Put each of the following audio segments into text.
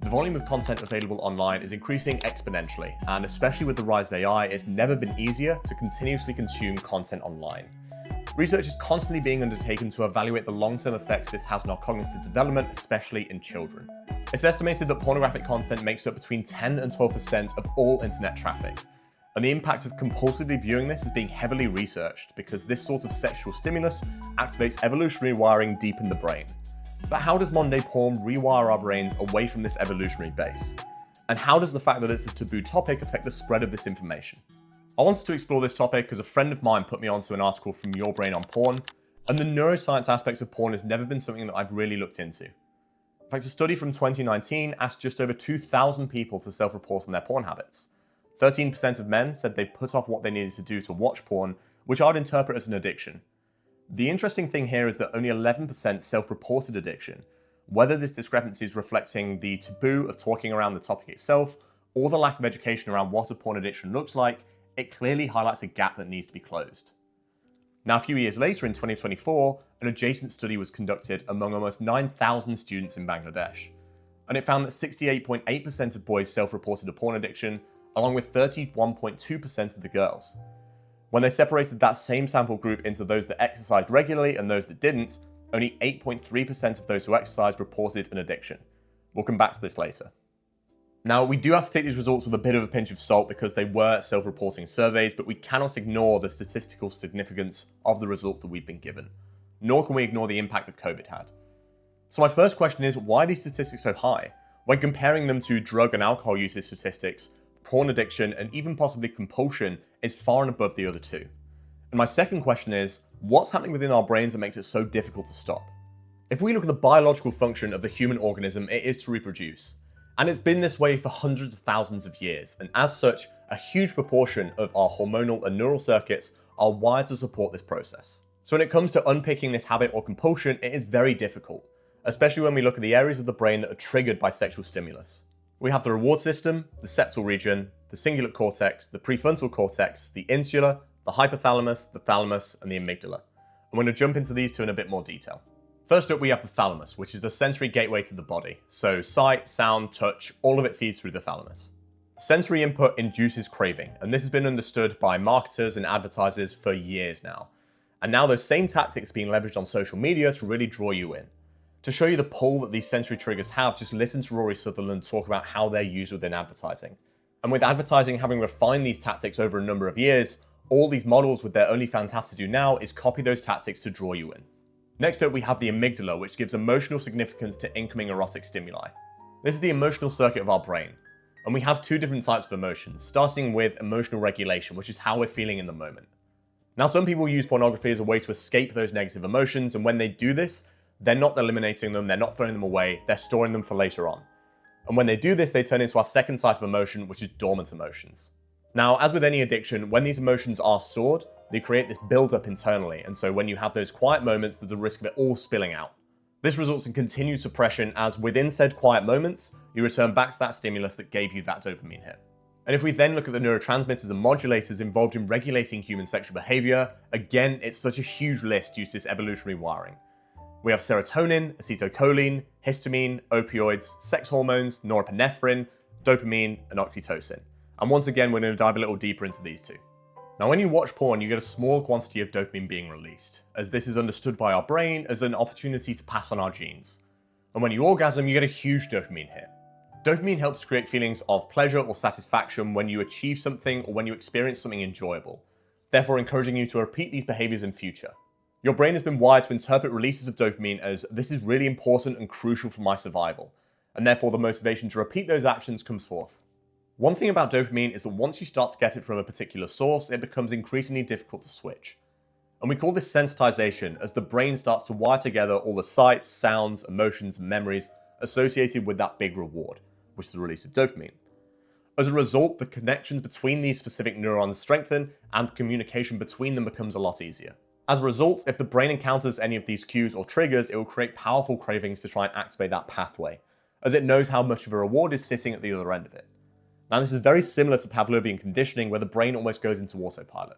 The volume of content available online is increasing exponentially, and especially with the rise of AI, it's never been easier to continuously consume content online. Research is constantly being undertaken to evaluate the long-term effects this has on our cognitive development, especially in children. It's estimated that pornographic content makes up between 10 and 12% of all internet traffic. And the impact of compulsively viewing this is being heavily researched because this sort of sexual stimulus activates evolutionary wiring deep in the brain. But how does modern-day porn rewire our brains away from this evolutionary base? And how does the fact that it's a taboo topic affect the spread of this information? I wanted to explore this topic because a friend of mine put me onto an article from Your Brain on Porn, and the neuroscience aspects of porn has never been something that I've really looked into. In fact, a study from 2019 asked just over 2,000 people to self-report on their porn habits. 13% of men said they put off what they needed to do to watch porn, which I'd interpret as an addiction. The interesting thing here is that only 11% self-reported addiction. Whether this discrepancy is reflecting the taboo of talking around the topic itself, or the lack of education around what a porn addiction looks like, it clearly highlights a gap that needs to be closed. Now, a few years later, in 2024, an adjacent study was conducted among almost 9,000 students in Bangladesh, and it found that 68.8% of boys self-reported a porn addiction, along with 31.2% of the girls. When they separated that same sample group into those that exercised regularly and those that didn't, only 8.3% of those who exercised reported an addiction. We'll come back to this later. Now, we do have to take these results with a bit of a pinch of salt because they were self-reporting surveys, but we cannot ignore the statistical significance of the results that we've been given. Nor can we ignore the impact that COVID had. So my first question is, why are these statistics so high? When comparing them to drug and alcohol usage statistics, porn addiction, and even possibly compulsion is far and above the other two. And my second question is, what's happening within our brains that makes it so difficult to stop? If we look at the biological function of the human organism, it is to reproduce. And it's been this way for hundreds of thousands of years, and as such, a huge proportion of our hormonal and neural circuits are wired to support this process. So when it comes to unpicking this habit or compulsion, it is very difficult, especially when we look at the areas of the brain that are triggered by sexual stimulus. We have the reward system, the septal region, the cingulate cortex, the prefrontal cortex, the insula, the hypothalamus, the thalamus, and the amygdala. I'm going to jump into these two in a bit more detail. First up, we have the thalamus, which is the sensory gateway to the body. So sight, sound, touch, all of it feeds through the thalamus. Sensory input induces craving, and this has been understood by marketers and advertisers for years now. And now those same tactics are being leveraged on social media to really draw you in. To show you the pull that these sensory triggers have, just listen to Rory Sutherland talk about how they're used within advertising. And with advertising having refined these tactics over a number of years, all these models with their OnlyFans have to do now is copy those tactics to draw you in. Next up, we have the amygdala, which gives emotional significance to incoming erotic stimuli. This is the emotional circuit of our brain. And we have two different types of emotions, starting with emotional regulation, which is how we're feeling in the moment. Now, some people use pornography as a way to escape those negative emotions, and when they do this, they're not eliminating them, they're not throwing them away, they're storing them for later on. And when they do this, they turn into our second type of emotion, which is dormant emotions. Now, as with any addiction, when these emotions are stored, they create this build-up internally, and so when you have those quiet moments, there's a risk of it all spilling out. This results in continued suppression as within said quiet moments, you return back to that stimulus that gave you that dopamine hit. And if we then look at the neurotransmitters and modulators involved in regulating human sexual behavior, again, it's such a huge list due to this evolutionary wiring. We have serotonin, acetylcholine, histamine, opioids, sex hormones, norepinephrine, dopamine, and oxytocin. And once again, we're going to dive a little deeper into these two. Now, when you watch porn, you get a small quantity of dopamine being released, as this is understood by our brain as an opportunity to pass on our genes. And when you orgasm, you get a huge dopamine hit. Dopamine helps create feelings of pleasure or satisfaction when you achieve something or when you experience something enjoyable, therefore encouraging you to repeat these behaviors in future. Your brain has been wired to interpret releases of dopamine as this is really important and crucial for my survival, and therefore the motivation to repeat those actions comes forth. One thing about dopamine is that once you start to get it from a particular source, it becomes increasingly difficult to switch. And we call this sensitization as the brain starts to wire together all the sights, sounds, emotions, and memories associated with that big reward, which is the release of dopamine. As a result, the connections between these specific neurons strengthen and communication between them becomes a lot easier. As a result, if the brain encounters any of these cues or triggers, it will create powerful cravings to try and activate that pathway, as it knows how much of a reward is sitting at the other end of it. Now, this is very similar to Pavlovian conditioning, where the brain almost goes into autopilot.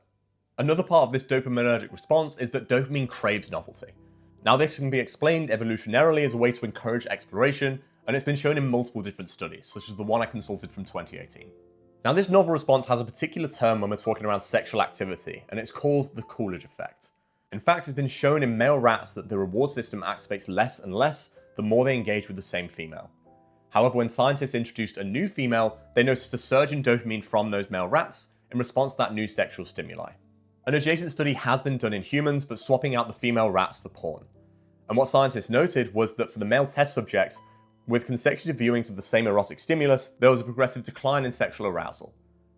Another part of this dopaminergic response is that dopamine craves novelty. Now, this can be explained evolutionarily as a way to encourage exploration, and it's been shown in multiple different studies, such as the one I consulted from 2018. Now, this novel response has a particular term when we're talking around sexual activity, and it's called the Coolidge effect. In fact, it's been shown in male rats that the reward system activates less and less the more they engage with the same female. However, when scientists introduced a new female, they noticed a surge in dopamine from those male rats in response to that new sexual stimuli. An adjacent study has been done in humans, but swapping out the female rats for porn. And what scientists noted was that for the male test subjects, with consecutive viewings of the same erotic stimulus, there was a progressive decline in sexual arousal.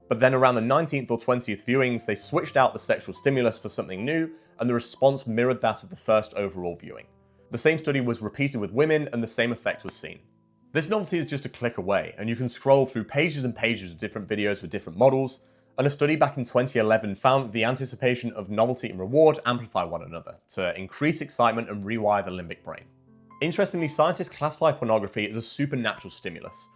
But then around the 19th or 20th viewings, they switched out the sexual stimulus for something new, and the response mirrored that of the first overall viewing. The same study was repeated with women, and the same effect was seen. This novelty is just a click away, and you can scroll through pages and pages of different videos with different models, and a study back in 2011 found that the anticipation of novelty and reward amplify one another to increase excitement and rewire the limbic brain. Interestingly, scientists classify pornography as a supernatural stimulus,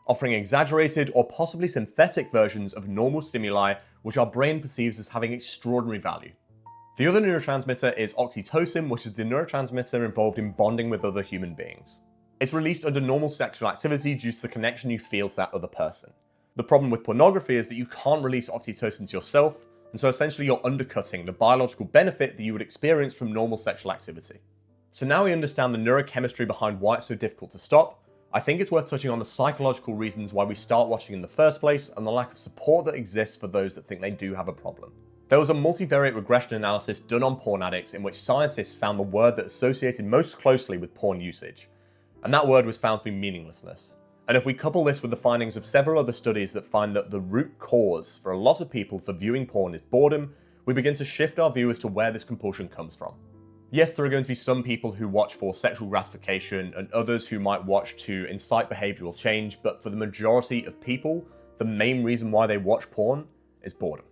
offering exaggerated or possibly synthetic versions of normal stimuli which our brain perceives as having extraordinary value. The other neurotransmitter is oxytocin, which is the neurotransmitter involved in bonding with other human beings. It's released under normal sexual activity due to the connection you feel to that other person. The problem with pornography is that you can't release oxytocin to yourself, and so essentially you're undercutting the biological benefit that you would experience from normal sexual activity. So now we understand the neurochemistry behind why it's so difficult to stop. I think it's worth touching on the psychological reasons why we start watching in the first place and the lack of support that exists for those that think they do have a problem. There was a multivariate regression analysis done on porn addicts in which scientists found the word that associated most closely with porn usage, and that word was found to be meaninglessness. And if we couple this with the findings of several other studies that find that the root cause for a lot of people for viewing porn is boredom, we begin to shift our view as to where this compulsion comes from. Yes, there are going to be some people who watch for sexual gratification and others who might watch to incite behavioral change, but for the majority of people, the main reason why they watch porn is boredom.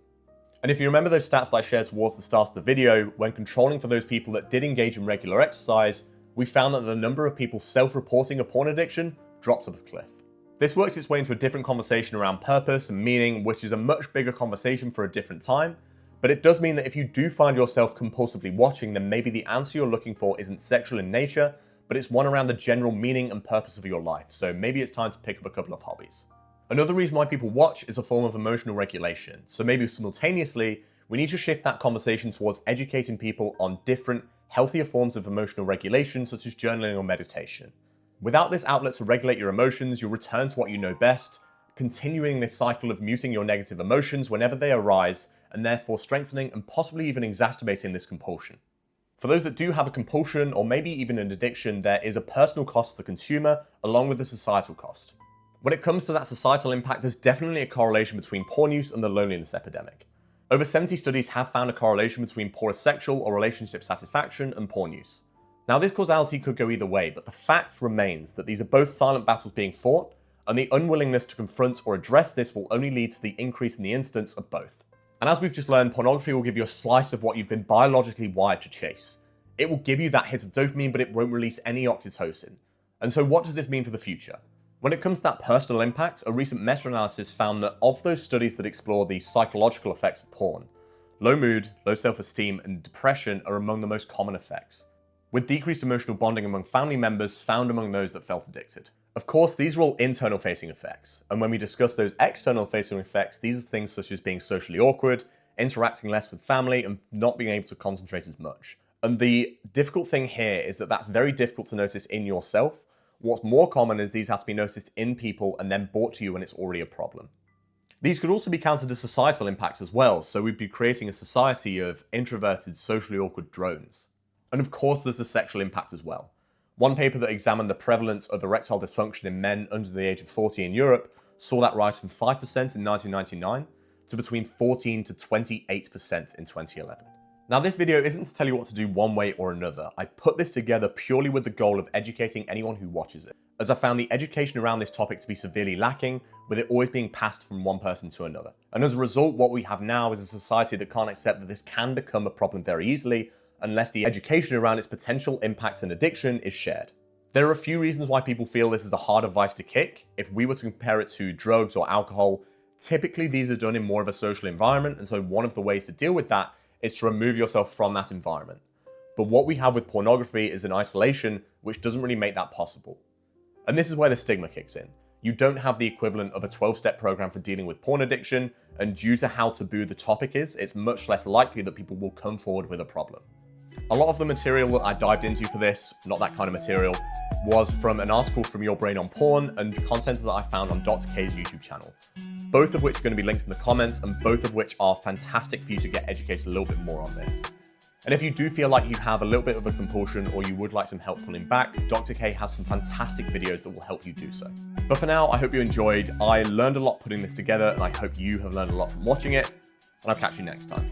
And if you remember those stats that I shared towards the start of the video, when controlling for those people that did engage in regular exercise, we found that the number of people self-reporting a porn addiction dropped off a cliff. This works its way into a different conversation around purpose and meaning, which is a much bigger conversation for a different time, but it does mean that if you do find yourself compulsively watching, then maybe the answer you're looking for isn't sexual in nature, but it's one around the general meaning and purpose of your life, so maybe it's time to pick up a couple of hobbies. Another reason why people watch is a form of emotional regulation, so maybe simultaneously, we need to shift that conversation towards educating people on different, healthier forms of emotional regulation, such as journaling or meditation. Without this outlet to regulate your emotions, you'll return to what you know best, continuing this cycle of muting your negative emotions whenever they arise, and therefore strengthening and possibly even exacerbating this compulsion. For those that do have a compulsion, or maybe even an addiction, there is a personal cost to the consumer, along with the societal cost. When it comes to that societal impact, there's definitely a correlation between porn use and the loneliness epidemic. Over 70 studies have found a correlation between poor sexual or relationship satisfaction and porn use. Now, this causality could go either way, but the fact remains that these are both silent battles being fought, and the unwillingness to confront or address this will only lead to the increase in the incidence of both. And as we've just learned, pornography will give you a slice of what you've been biologically wired to chase. It will give you that hit of dopamine, but it won't release any oxytocin. And so what does this mean for the future? When it comes to that personal impact, a recent meta-analysis found that of those studies that explore the psychological effects of porn, low mood, low self-esteem, and depression are among the most common effects, with decreased emotional bonding among family members found among those that felt addicted. Of course, these are all internal-facing effects, and when we discuss those external-facing effects, these are things such as being socially awkward, interacting less with family, and not being able to concentrate as much. And the difficult thing here is that that's very difficult to notice in yourself. What's more common is these have to be noticed in people and then brought to you when it's already a problem. These could also be countered to societal impacts as well, so we'd be creating a society of introverted, socially awkward drones. And of course, there's the sexual impact as well. One paper that examined the prevalence of erectile dysfunction in men under the age of 40 in Europe saw that rise from 5% in 1999 to between 14 to 28% in 2011. Now, this video isn't to tell you what to do one way or another. I put this together purely with the goal of educating anyone who watches it, as I found the education around this topic to be severely lacking, with it always being passed from one person to another. And as a result, what we have now is a society that can't accept that this can become a problem very easily unless the education around its potential impacts and addiction is shared. There are a few reasons why people feel this is a harder vice to kick. If we were to compare it to drugs or alcohol, typically these are done in more of a social environment, and so one of the ways to deal with that is to remove yourself from that environment. But what we have with pornography is an isolation which doesn't really make that possible. And this is where the stigma kicks in. You don't have the equivalent of a 12-step program for dealing with porn addiction, and due to how taboo the topic is, it's much less likely that people will come forward with a problem. A lot of the material that I dived into for this, not that kind of material, was from an article from Your Brain on Porn and content that I found on Dr. K's YouTube channel, both of which are going to be linked in the comments and both of which are fantastic for you to get educated a little bit more on this. And if you do feel like you have a little bit of a compulsion or you would like some help pulling back, Dr. K has some fantastic videos that will help you do so. But for now, I hope you enjoyed. I learned a lot putting this together and I hope you have learned a lot from watching it, and I'll catch you next time.